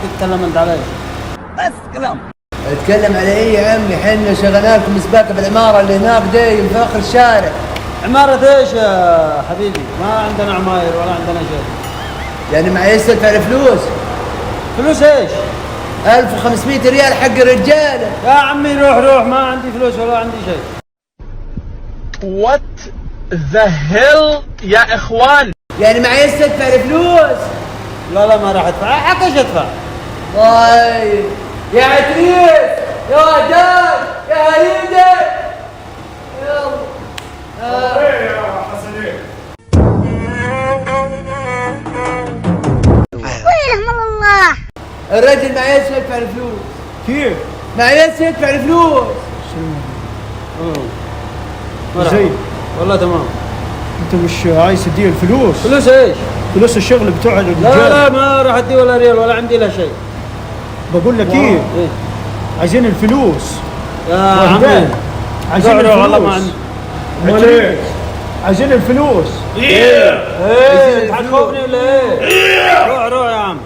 تتكلم انت علي؟ بس كلام. اتكلم على ايه يا عمي؟ حنا شغلنا لكم سباكه بالعماره اللي هناك دايم في اخر الشارع. عمارة ايش يا حبيبي؟ ما عندنا عماير ولا عندنا شيء. يعني معيش تدفع الفلوس؟ فلوس ايش؟ 1500 ريال حق الرجاله. يا عمي روح ما عندي فلوس ولا عندي شيء. وات ذا هيل يا اخوان؟ يعني معيش تدفع الفلوس؟ لا ما راح ادفع. حق ايش ادفع؟ طيب يا عتريس يا وداد يا هريده يلا يا حسنين. ويلهم الله. الرجل معيش يدفع الفلوس. كيف؟ معيش يدفع الفلوس. زين والله تمام. انت مش عايز تديه الفلوس؟ فلوس ايش؟ فلوس الشغل بتوع الرجال. لا ما راح ادي ولا ريال ولا عندي لا شيء. بقول لك ايه؟ عايزين الفلوس يا عمي عايزين الفلوس. والله ما عندي. امال ايه؟ عايزين الفلوس. ايه تحكمني ولا ايه؟ روح يا عم.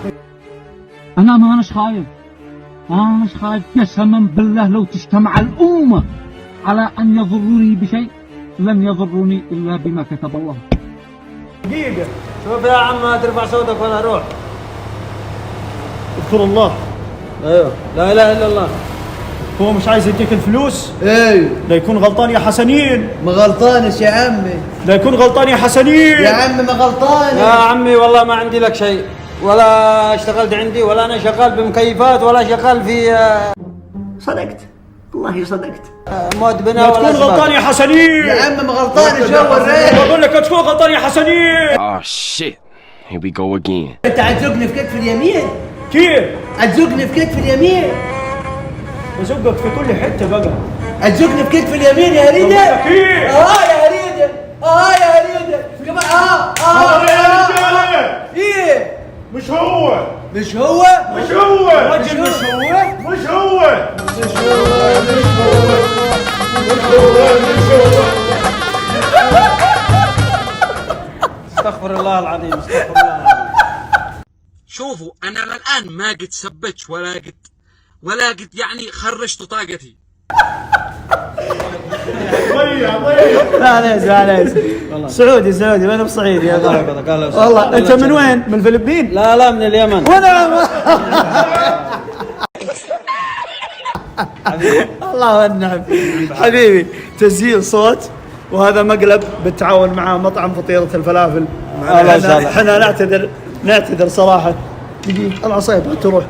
أنا ما أناش خايف، أنا مش خايف قسما بالله. لو تجتمع الأمة على أن يضروني بشيء لن يضروني إلا بما كتب الله. دقيقة شوف يا عم ما ترفع صوتك ولا روح. اذكر الله. ايوه لا اله الا الله. هو مش عايز يديك الفلوس؟ ايوه لا يكون غلطان يا حسنين. ما غلطانش يا عمي. لا يكون غلطان يا حسنين. يا عمي ما غلطانش. يا عمي والله ما عندي لك شيء، ولا اشتغلت عندي، ولا انا شغال بمكيفات، ولا شغال في صدقت والله صدقت. مواد بناء لا ولا تكون غلطان يا حسنين. يا عمي ما غلطانش هو الرجل. بقول لك لا تكون غلطان يا حسنين. Oh shit. Here we go again. انت هتزقني في كتف اليمين. كيف؟ هتزقني في كتف اليمين. بزقك في كل حتة بقى. هتزقني في كتف اليمين يا هريده. كيف؟ يا هريده يا هريده كمان ايه؟ مش هو. مش هو؟ مش هو. الرجل مش هو؟ مش هو. استغفر الله العظيم، استغفر الله العظيم. شوفوا انا الان ما قد سبتش ولا قد يعني خرجت طاقتي. ضيع معليش سعودي ما انا بصعيدي. والله انت من وين؟ من الفلبين؟ لا من اليمن. وانا الله والنعم حبيبي. تسجيل صوت، وهذا مقلب بالتعاون مع مطعم فطيرة الفلافل. احنا نعتذر صراحة. العصيب تروح